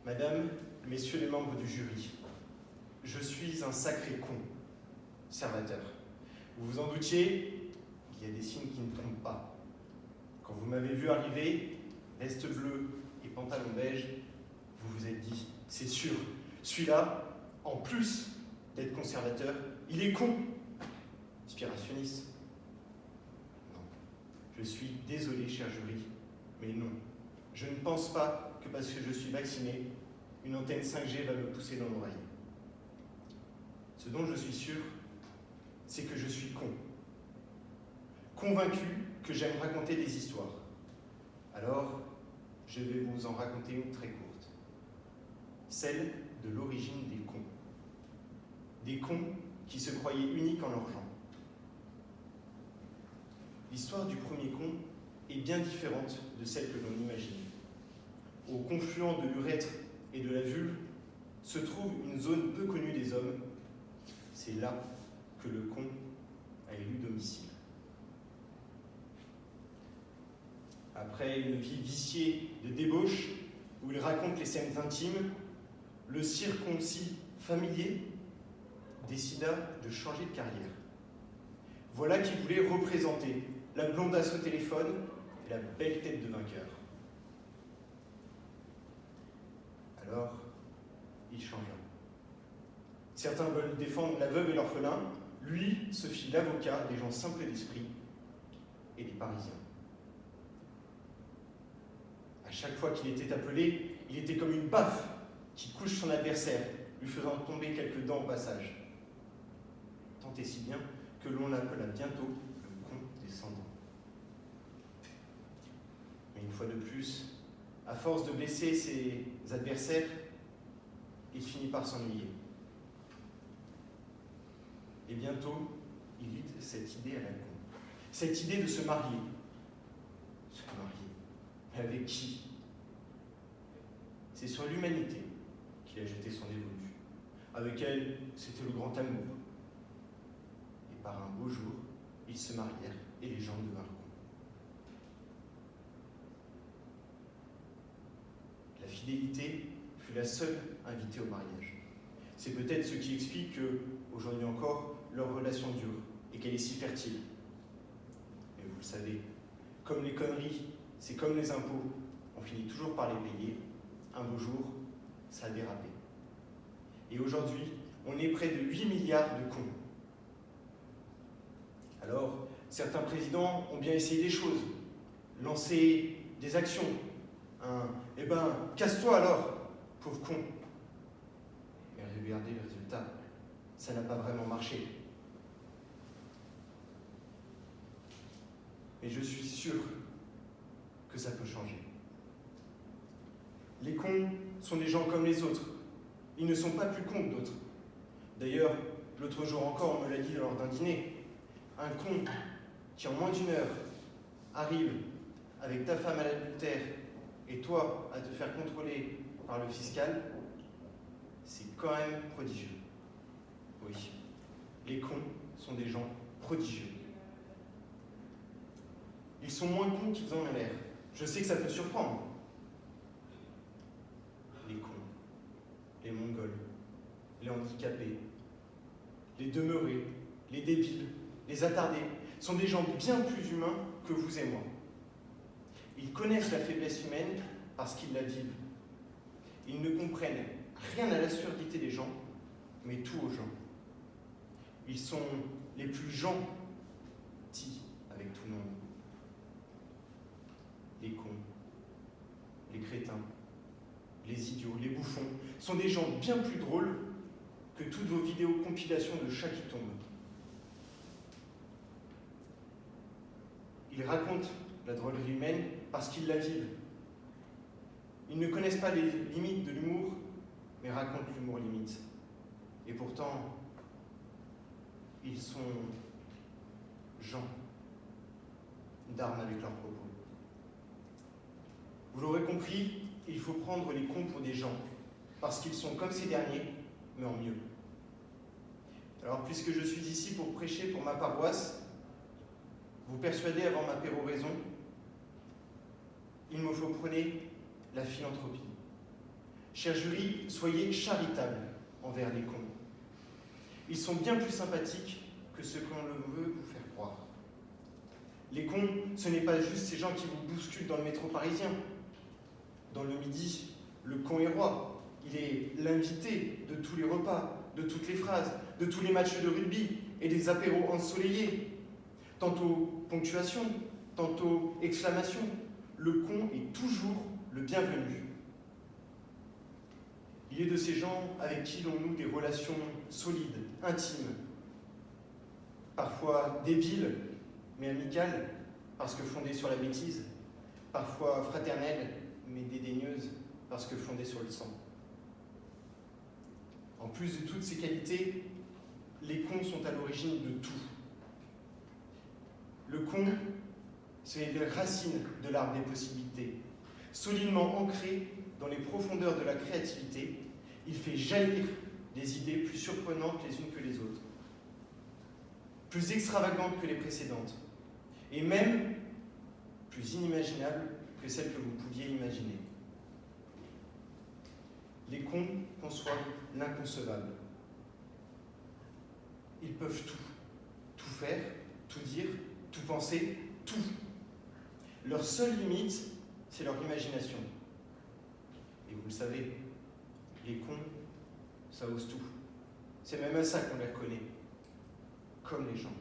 Madame, messieurs les membres du jury, je suis un sacré conservateur. Vous vous en doutiez, il y a des signes qui ne trompent pas. Quand vous m'avez vu arriver, veste bleue et pantalon beige, vous vous êtes dit, c'est sûr, celui-là, en plus d'être conservateur, il est conspirationniste. Non, je suis désolé, cher jury, mais non. Je ne pense pas que parce que je suis vacciné, une antenne 5G va me pousser dans l'oreille. Ce dont je suis sûr, c'est que je suis convaincu que j'aime raconter des histoires. Alors, je vais vous en raconter une très courte. Celle de l'origine des cons. Des cons qui se croyaient uniques en leur genre. L'histoire du premier con est bien différente de celle que l'on imagine. Au confluent de l'urètre et de la vulve se trouve une zone peu connue des hommes. C'est là que le con a élu domicile. Après une vie viciée de débauche, où il raconte les scènes intimes, le circoncis familier décida de changer de carrière. Voilà qui voulait représenter la blondasse au téléphone et la belle tête de vainqueur. Alors, il changea. Certains veulent défendre la veuve et l'orphelin, lui se fit l'avocat des gens simples d'esprit et des Parisiens. À chaque fois qu'il était appelé, il était comme une baffe qui couche son adversaire, lui faisant tomber quelques dents au passage. Tant et si bien que l'on l'appela bientôt le condescendant. Mais une fois de plus, à force de blesser ses adversaires, il finit par s'ennuyer. Et bientôt, il eut cette idée à la con. Cette idée de se marier. Se marier. Mais avec qui? C'est sur l'humanité qu'il a jeté son dévolu. Avec elle, c'était le grand amour. Et par un beau jour, ils se marièrent et les gens devinrent cons. La fidélité fut la seule invitée au mariage. C'est peut-être ce qui explique que, aujourd'hui encore, leur relation dure et qu'elle est si fertile. Mais vous le savez, comme les conneries, c'est comme les impôts, on finit toujours par les payer. Un beau jour, ça a dérapé. Et aujourd'hui, on est près de 8 milliards de cons. Alors, certains présidents ont bien essayé des choses, lancé des actions. Eh ben, casse-toi alors, pauvre con. Mais regardez le résultat, ça n'a pas vraiment marché. Mais je suis sûr que ça peut changer. Les cons sont des gens comme les autres. Ils ne sont pas plus cons que d'autres. D'ailleurs, l'autre jour encore, on me l'a dit lors d'un dîner, un con qui en moins d'une heure arrive avec ta femme à l'adultère et toi à te faire contrôler par le fiscal, c'est quand même prodigieux. Oui, les cons sont des gens prodigieux. Ils sont moins cons qu'ils en ont l'air. Je sais que ça peut surprendre. Les cons, les mongols, les handicapés, les demeurés, les débiles, les attardés, sont des gens bien plus humains que vous et moi. Ils connaissent la faiblesse humaine parce qu'ils la vivent. Ils ne comprennent rien à l'absurdité des gens, mais tout aux gens. Ils sont les plus gentils avec tout le monde. Les cons, les crétins, les idiots, les bouffons sont des gens bien plus drôles que toutes vos vidéos compilations de chats qui tombent. Ils racontent la drôlerie humaine parce qu'ils la vivent. Ils ne connaissent pas les limites de l'humour, mais racontent l'humour limite. Et pourtant, ils sont gens d'armes avec leurs propos. Vous l'aurez compris, il faut prendre les cons pour des gens, parce qu'ils sont comme ces derniers, mais en mieux. Alors, puisque je suis ici pour prêcher pour ma paroisse, vous persuader avant ma péroraison, il me faut prôner la philanthropie. Cher jury, soyez charitables envers les cons. Ils sont bien plus sympathiques que ce qu'on le veut vous faire croire. Les cons, ce n'est pas juste ces gens qui vous bousculent dans le métro parisien. Dans le Midi, le con est roi. Il est l'invité de tous les repas, de toutes les phrases, de tous les matchs de rugby et des apéros ensoleillés. Tantôt ponctuation, tantôt exclamation. Le con est toujours le bienvenu. Il est de ces gens avec qui l'on noue des relations solides, intimes, parfois débiles, mais amicales, parce que fondées sur la bêtise, parfois fraternelles, mais dédaigneuses, parce que fondées sur le sang. En plus de toutes ces qualités, les cons sont à l'origine de tout. Le con, c'est les racines de l'arbre des possibilités. Solidement ancré dans les profondeurs de la créativité, il fait jaillir des idées plus surprenantes les unes que les autres, plus extravagantes que les précédentes, et même plus inimaginables que celles que vous pouviez imaginer. Les cons conçoivent l'inconcevable. Ils peuvent tout faire, tout dire, tout penser, tout. Leur seule limite, c'est leur imagination. Et vous le savez, les cons, ça ose tout. C'est même à ça qu'on les reconnaît, comme les gens.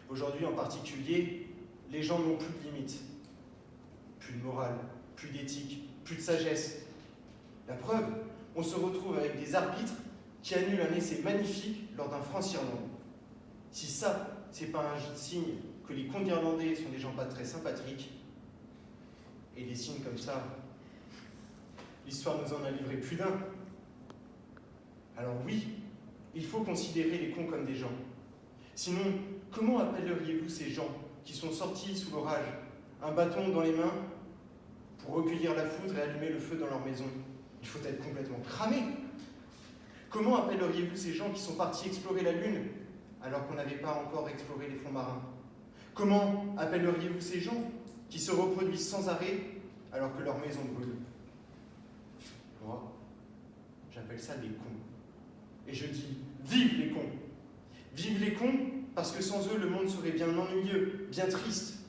Aujourd'hui en particulier, les gens n'ont plus de limites. Plus de morale, plus d'éthique, plus de sagesse. La preuve, on se retrouve avec des arbitres qui annulent un essai magnifique lors d'un franc-irlandais. Si ça, c'est pas un signe que les cons irlandais sont des gens pas très sympathiques, et des signes comme ça, l'histoire nous en a livré plus d'un. Alors oui, il faut considérer les cons comme des gens. Sinon, comment appelleriez-vous ces gens qui sont sortis sous l'orage, un bâton dans les mains, pour recueillir la foudre et allumer le feu dans leur maison? Il faut être complètement cramé. Comment appelleriez-vous ces gens qui sont partis explorer la Lune, alors qu'on n'avait pas encore exploré les fonds marins? Comment appelleriez-vous ces gens qui se reproduisent sans arrêt, alors que leur maison brûle? Moi, j'appelle ça des cons. Et je dis, vive les cons! Vive les cons, parce que sans eux, le monde serait bien ennuyeux, bien triste.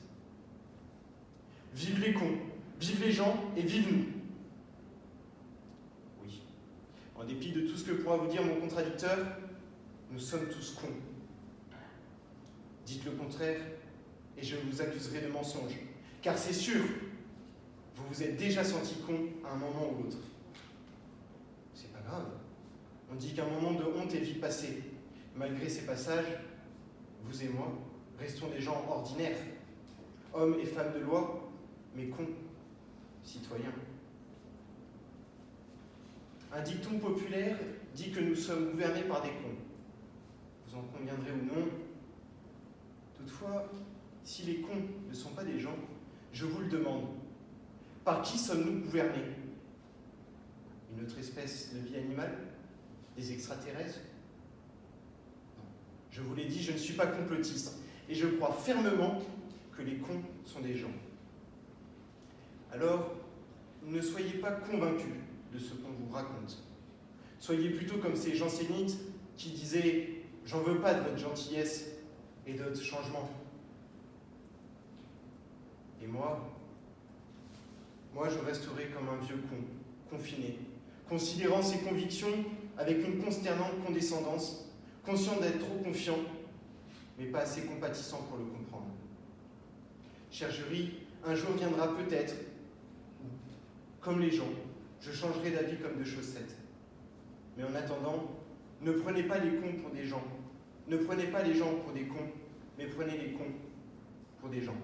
Vive les cons, vive les gens et vive nous. Oui, en dépit de tout ce que pourra vous dire mon contradicteur, nous sommes tous cons. Dites le contraire, et je vous accuserai de mensonge. Car c'est sûr, vous vous êtes déjà senti con à un moment ou l'autre. C'est pas grave. On dit qu'un moment de honte est vite passé. Malgré ces passages, vous et moi restons des gens ordinaires, hommes et femmes de loi, mais cons, citoyens. Un dicton populaire dit que nous sommes gouvernés par des cons. Vous en conviendrez ou non. Toutefois, si les cons ne sont pas des gens, je vous le demande, par qui sommes-nous gouvernés? Une autre espèce de vie animale? Des extraterrestres? Non. Je vous l'ai dit, je ne suis pas complotiste, et je crois fermement que les cons sont des gens. Alors, ne soyez pas convaincus de ce qu'on vous raconte. Soyez plutôt comme ces jansénites qui disaient « J'en veux pas de votre gentillesse et de votre changement. » Et moi, je resterai comme un vieux con, confiné, considérant ses convictions avec une consternante condescendance, conscient d'être trop confiant, mais pas assez compatissant pour le comprendre. Cher jury, un jour viendra peut-être où, comme les gens, je changerai d'avis comme de chaussettes. Mais en attendant, ne prenez pas les cons pour des gens, ne prenez pas les gens pour des cons, mais prenez les cons pour des gens.